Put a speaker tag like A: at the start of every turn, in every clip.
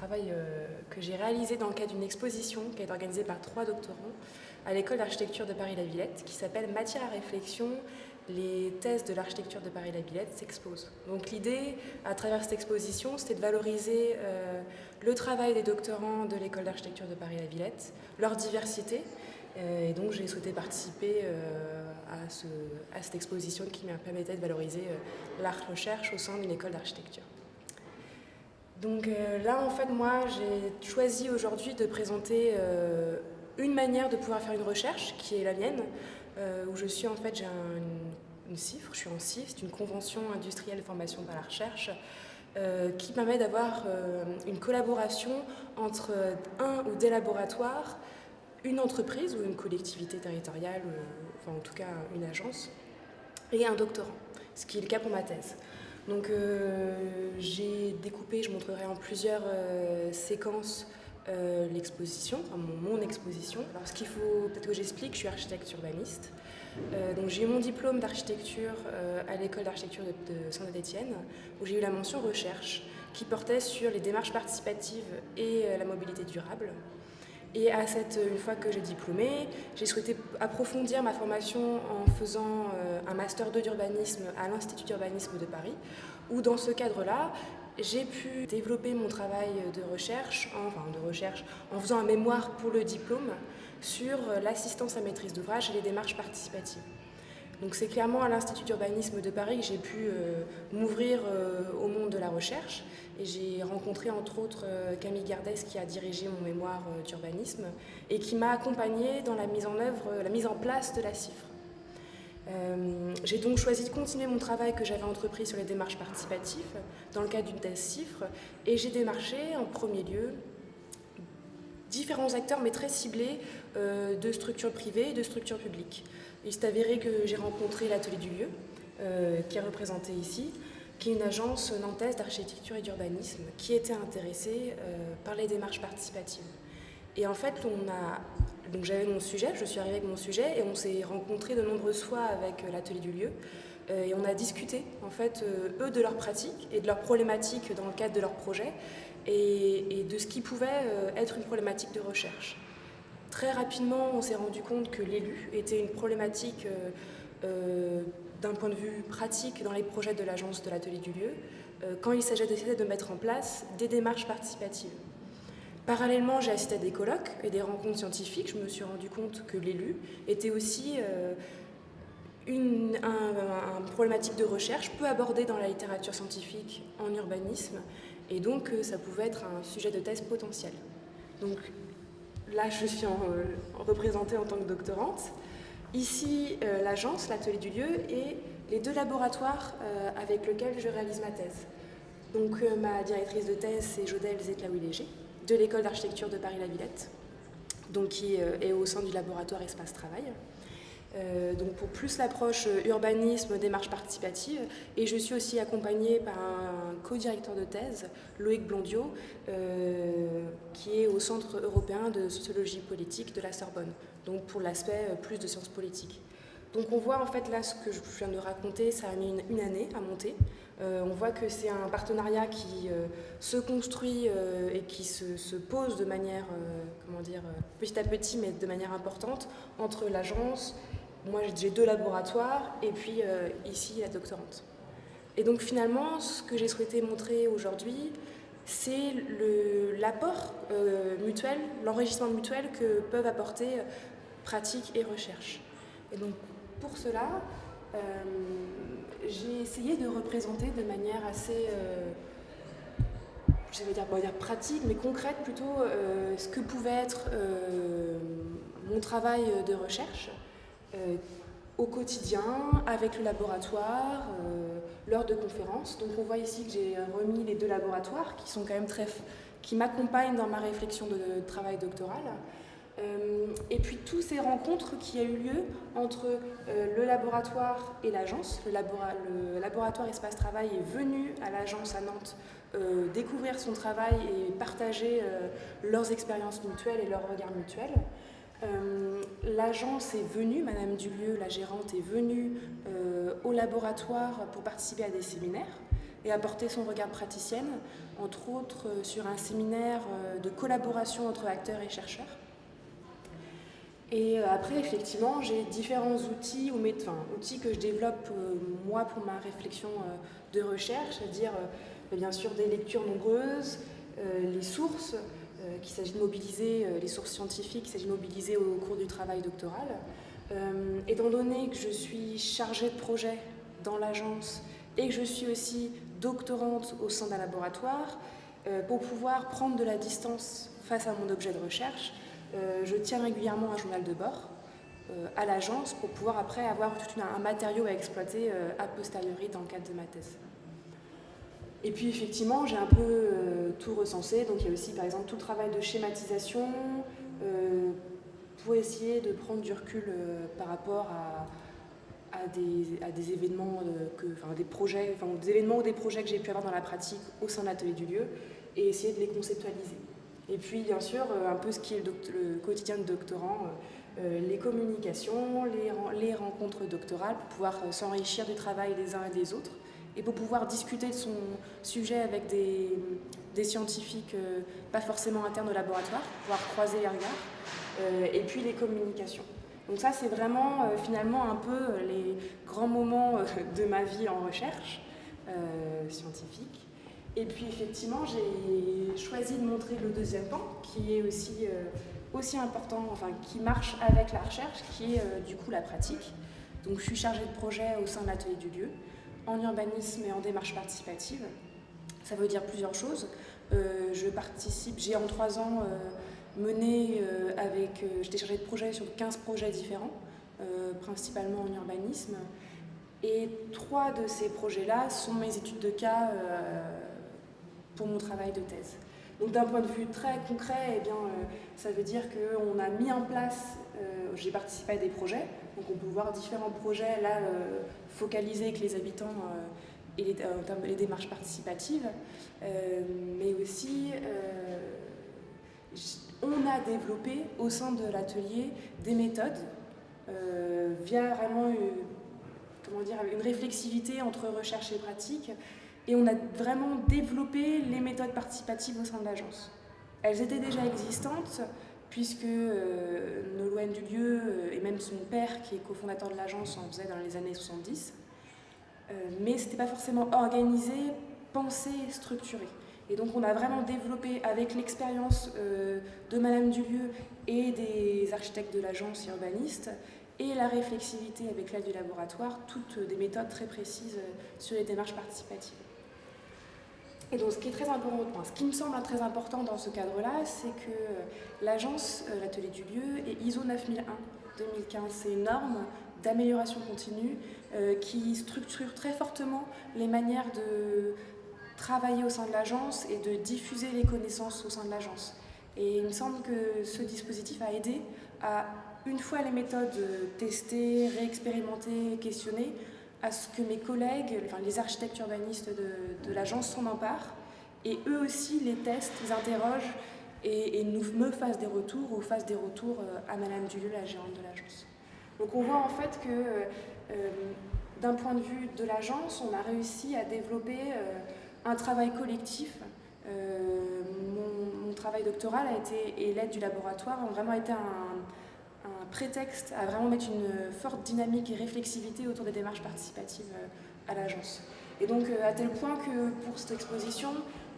A: travail que j'ai réalisé dans le cadre d'une exposition qui a été organisée par 3 doctorants à l'école d'architecture de Paris-la-Villette, qui s'appelle Matière à réflexion, les thèses de l'architecture de Paris-la-Villette s'exposent. Donc l'idée, à travers cette exposition, c'était de valoriser le travail des doctorants de l'école d'architecture de Paris-la-Villette, leur diversité, et donc j'ai souhaité participer à cette exposition qui me permettait de valoriser la recherche au sein d'une école d'architecture. Donc là, en fait, moi, j'ai choisi aujourd'hui de présenter une manière de pouvoir faire une recherche, qui est la mienne, où je suis, en fait, j'ai une CIFRE, je suis en CIF, c'est une convention industrielle de formation par la recherche, qui permet d'avoir une collaboration entre un ou des laboratoires, une entreprise ou une collectivité territoriale, enfin en tout cas une agence, et un doctorant, ce qui est le cas pour ma thèse. Donc j'ai découpé, je montrerai en plusieurs séquences l'exposition, enfin mon exposition. Alors ce qu'il faut peut-être que j'explique, je suis architecte urbaniste. Donc j'ai eu mon diplôme d'architecture à l'école d'architecture de Saint-Étienne, où j'ai eu la mention recherche, qui portait sur les démarches participatives et la mobilité durable. Et une fois que j'ai diplômé, j'ai souhaité approfondir ma formation en faisant un master 2 d'urbanisme à l'Institut d'urbanisme de Paris, où dans ce cadre-là, j'ai pu développer mon travail de recherche en faisant un mémoire pour le diplôme sur l'assistance à maîtrise d'ouvrage et les démarches participatives. Donc c'est clairement à l'Institut d'urbanisme de Paris que j'ai pu m'ouvrir au monde de la recherche, et j'ai rencontré entre autres Camille Gardès qui a dirigé mon mémoire d'urbanisme et qui m'a accompagnée dans la mise en place de la CIFRE. J'ai donc choisi de continuer mon travail que j'avais entrepris sur les démarches participatives dans le cadre d'une thèse CIFRE, et j'ai démarché en premier lieu différents acteurs, mais très ciblés, de structures privées et de structures publiques. Il s'est avéré que j'ai rencontré l'Atelier du Lieu, qui est représenté ici, qui est une agence nantaise d'architecture et d'urbanisme qui était intéressée par les démarches participatives. Et en fait, donc j'avais mon sujet, je suis arrivée avec mon sujet, et on s'est rencontrés de nombreuses fois avec l'Atelier du Lieu, et on a discuté, en fait, eux de leurs pratiques et de leurs problématiques dans le cadre de leur projet, et de ce qui pouvait être une problématique de recherche. Très rapidement, on s'est rendu compte que l'élu était une problématique d'un point de vue pratique dans les projets de l'agence de l'Atelier du Lieu, quand il s'agissait de mettre en place des démarches participatives. Parallèlement, j'ai assisté à des colloques et des rencontres scientifiques. Je me suis rendu compte que l'élu était aussi une problématique de recherche peu abordée dans la littérature scientifique en urbanisme, et donc ça pouvait être un sujet de thèse potentiel. Donc là, je suis représentée en tant que doctorante. Ici, l'agence, l'Atelier du Lieu, et les 2 laboratoires avec lesquels je réalise ma thèse. Donc ma directrice de thèse, c'est Jodelle Zetlaoui-Léger, de l'école d'architecture de Paris-la-Villette, donc qui est au sein du laboratoire Espace Travail. Donc pour plus l'approche urbanisme, démarche participative, et je suis aussi accompagnée par un co-directeur de thèse, Loïc Blondiot, qui est au Centre européen de sociologie politique de la Sorbonne, donc pour l'aspect plus de sciences politiques. Donc on voit en fait là ce que je viens de raconter, ça a mis une année à monter. On voit que c'est un partenariat qui se construit et qui se pose de manière, petit à petit, mais de manière importante, entre l'agence, moi j'ai 2 laboratoires, et puis ici la doctorante. Et donc finalement, ce que j'ai souhaité montrer aujourd'hui, c'est l'apport mutuel, l'enrichissement mutuel que peuvent apporter pratique et recherche. Et donc pour cela, j'ai essayé de représenter de manière assez, je vais dire pratique, mais concrète plutôt, ce que pouvait être mon travail de recherche au quotidien, avec le laboratoire, lors de conférences. Donc on voit ici que j'ai remis les 2 laboratoires qui sont quand même qui m'accompagnent dans ma réflexion de travail doctoral. Et puis toutes ces rencontres qui a eu lieu entre le laboratoire et l'agence. Le laboratoire Espace Travail est venu à l'agence à Nantes découvrir son travail et partager leurs expériences mutuelles et leurs regards mutuels. L'agence est venue, Madame Dulieu, la gérante, est venue au laboratoire pour participer à des séminaires. et apporter son regard praticienne, entre autres sur un séminaire de collaboration entre acteurs et chercheurs. Et après, effectivement, j'ai différents outils, outils que je développe moi pour ma réflexion de recherche, c'est-à-dire bien sûr des lectures nombreuses, les sources, qu'il s'agit de mobiliser, les sources scientifiques qu'il s'agit de mobiliser au cours du travail doctoral. Étant donné que je suis chargée de projet dans l'agence et que je suis aussi doctorante au sein d'un laboratoire, pour pouvoir prendre de la distance face à mon objet de recherche, je tiens régulièrement un journal de bord à l'agence pour pouvoir après avoir tout un matériau à exploiter a posteriori dans le cadre de ma thèse. Et puis effectivement, j'ai un peu tout recensé, donc il y a aussi par exemple tout le travail de schématisation pour essayer de prendre du recul par rapport à des événements, des événements ou des projets que j'ai pu avoir dans la pratique au sein de l'atelier du lieu et essayer de les conceptualiser. Et puis bien sûr, un peu ce qui est le quotidien de doctorant, les communications, les rencontres doctorales pour pouvoir s'enrichir du travail des uns et des autres et pour pouvoir discuter de son sujet avec des scientifiques pas forcément internes au laboratoire, pour pouvoir croiser les regards, et puis les communications. Donc ça, c'est vraiment finalement un peu les grands moments de ma vie en recherche scientifique. Et puis effectivement, j'ai choisi de montrer le deuxième pan, qui est aussi important, qui marche avec la recherche, qui est du coup la pratique. Donc je suis chargée de projet au sein de l'atelier du lieu, en urbanisme et en démarche participative. Ça veut dire plusieurs choses. J'ai en 3 ans mené j'étais chargée de projet sur 15 projets différents, principalement en urbanisme. Et 3 de ces projets-là sont mes études de cas pour mon travail de thèse. Donc d'un point de vue très concret, ça veut dire qu'on a mis en place, j'ai participé à des projets, donc on peut voir différents projets là focalisés avec les habitants et en termes des démarches participatives, mais aussi on a développé au sein de l'atelier des méthodes via vraiment une réflexivité entre recherche et pratique. Et on a vraiment développé les méthodes participatives au sein de l'agence. Elles étaient déjà existantes, puisque Nolwenn Dulieu et même son père, qui est cofondateur de l'agence, en faisait dans les années 70. Mais ce n'était pas forcément organisé, pensé, structuré. Et donc on a vraiment développé, avec l'expérience de Madame Dulieu et des architectes de l'agence et urbanistes, et la réflexivité avec l'aide du laboratoire, toutes des méthodes très précises sur les démarches participatives. Et donc, ce qui me semble très important dans ce cadre-là, c'est que l'agence, l'atelier du lieu, est ISO 9001-2015. C'est une norme d'amélioration continue qui structure très fortement les manières de travailler au sein de l'agence et de diffuser les connaissances au sein de l'agence. Et il me semble que ce dispositif a aidé à, une fois les méthodes testées, réexpérimentées, questionnées, à ce que mes collègues, les architectes urbanistes de l'agence s'en emparent et eux aussi les testent, les interrogent et me fassent des retours ou fassent des retours à Madame Dulieu, la gérante de l'agence. Donc on voit en fait que d'un point de vue de l'agence, on a réussi à développer un travail collectif. Mon travail doctoral et l'aide du laboratoire ont vraiment été un prétexte à vraiment mettre une forte dynamique et réflexivité autour des démarches participatives à l'agence. Et donc à tel point que pour cette exposition,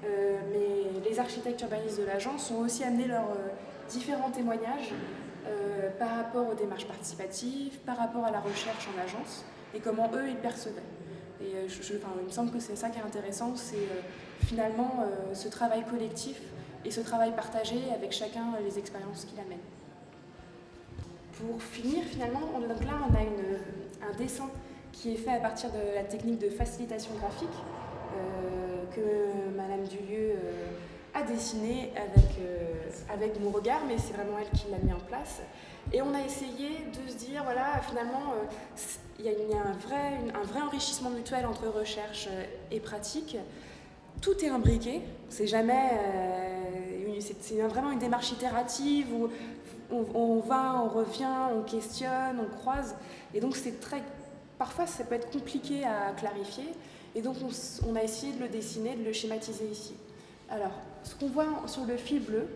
A: les architectes urbanistes de l'agence ont aussi amené leurs différents témoignages par rapport aux démarches participatives, par rapport à la recherche en agence et comment eux ils percevaient. Et il me semble que c'est ça qui est intéressant, c'est finalement ce travail collectif et ce travail partagé avec chacun les expériences qu'il amène. Pour finir, finalement, on a un dessin qui est fait à partir de la technique de facilitation graphique que Madame Dulieu a dessiné avec mon regard, mais c'est vraiment elle qui l'a mis en place. Et on a essayé de se dire, voilà, finalement, il y a un vrai enrichissement mutuel entre recherche et pratique. Tout est imbriqué, c'est vraiment une démarche itérative où on va, on revient, on questionne, on croise. Et donc parfois ça peut être compliqué à clarifier. Et donc on a essayé de le dessiner, de le schématiser ici. Alors, ce qu'on voit sur le fil bleu,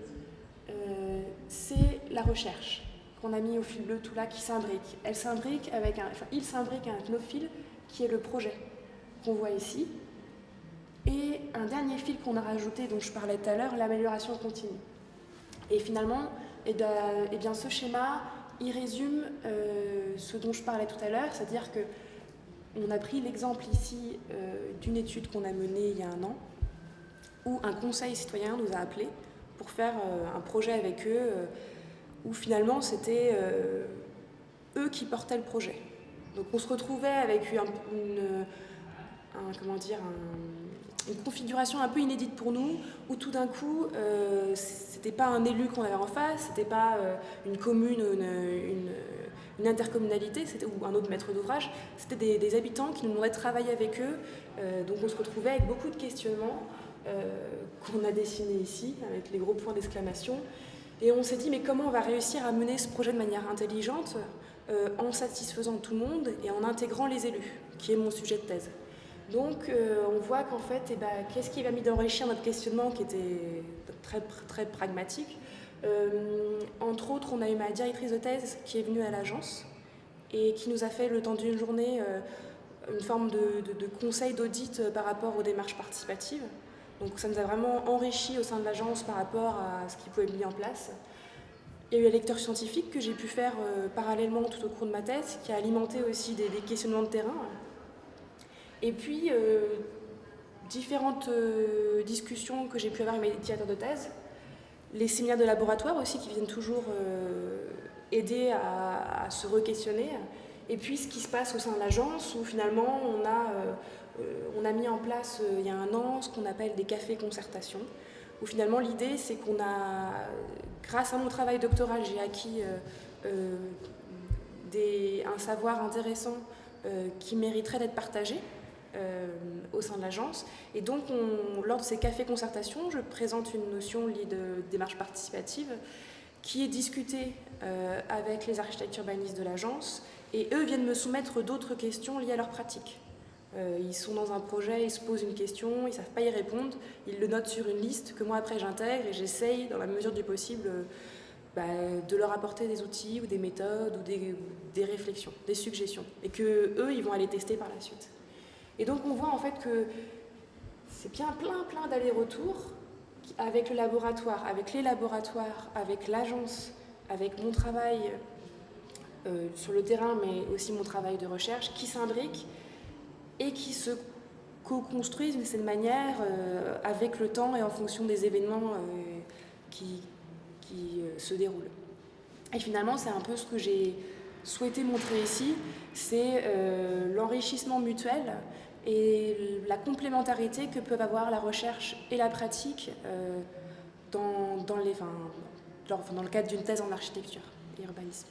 A: c'est la recherche qu'on a mis au fil bleu tout là qui s'imbrique. Il s'imbrique avec un autre fil qui est le projet qu'on voit ici. Et un dernier fil qu'on a rajouté, dont je parlais tout à l'heure, l'amélioration continue. Et finalement, bien, ce schéma, il résume ce dont je parlais tout à l'heure, c'est-à-dire qu'on a pris l'exemple ici d'une étude qu'on a menée il y a 1 an, où un conseil citoyen nous a appelés pour faire un projet avec eux, où finalement c'était eux qui portaient le projet. Donc on se retrouvait avec une configuration un peu inédite pour nous, où tout d'un coup, c'était pas un élu qu'on avait en face, c'était pas une commune, une intercommunalité, ou un autre maître d'ouvrage, c'était des habitants qui nous demandaient de travailler avec eux. Donc on se retrouvait avec beaucoup de questionnements qu'on a dessinés ici, avec les gros points d'exclamation. Et on s'est dit, mais comment on va réussir à mener ce projet de manière intelligente, en satisfaisant tout le monde et en intégrant les élus, qui est mon sujet de thèse. Donc on voit qu'en fait, qu'est-ce qui a permis d'enrichir notre questionnement qui était très, très pragmatique. Entre autres, on a eu ma directrice de thèse qui est venue à l'agence et qui nous a fait le temps d'une journée une forme de conseil d'audit par rapport aux démarches participatives. Donc ça nous a vraiment enrichi au sein de l'agence par rapport à ce qui pouvait être mis en place. Il y a eu un lecteur scientifique que j'ai pu faire parallèlement tout au cours de ma thèse, qui a alimenté aussi des questionnements de terrain. Et puis, différentes discussions que j'ai pu avoir avec mes médiateurs de thèse, les séminaires de laboratoire aussi qui viennent toujours aider à se re-questionner, et puis ce qui se passe au sein de l'agence où finalement on a mis en place il y a 1 an ce qu'on appelle des cafés concertation, où finalement l'idée c'est qu'on a, grâce à mon travail doctoral, j'ai acquis un savoir intéressant qui mériterait d'être partagé au sein de l'agence. Et donc, lors de ces cafés concertation, je présente une notion liée de démarche participative qui est discutée avec les architectes urbanistes de l'agence, et eux viennent me soumettre d'autres questions liées à leur pratique. Ils sont dans un projet, ils se posent une question, ils ne savent pas y répondre, ils le notent sur une liste que moi après j'intègre et j'essaye, dans la mesure du possible, de leur apporter des outils ou des méthodes ou des réflexions, des suggestions, et qu'eux, ils vont aller tester par la suite. Et donc on voit en fait que c'est bien plein d'allers-retours avec le laboratoire, avec les laboratoires, avec l'agence, avec mon travail sur le terrain, mais aussi mon travail de recherche, qui s'imbriquent et qui se co-construisent de cette manière avec le temps et en fonction des événements qui se déroulent. Et finalement, c'est un peu ce que j'ai souhaité montrer ici, c'est l'enrichissement mutuel et la complémentarité que peuvent avoir la recherche et la pratique dans le cadre d'une thèse en architecture et urbanisme.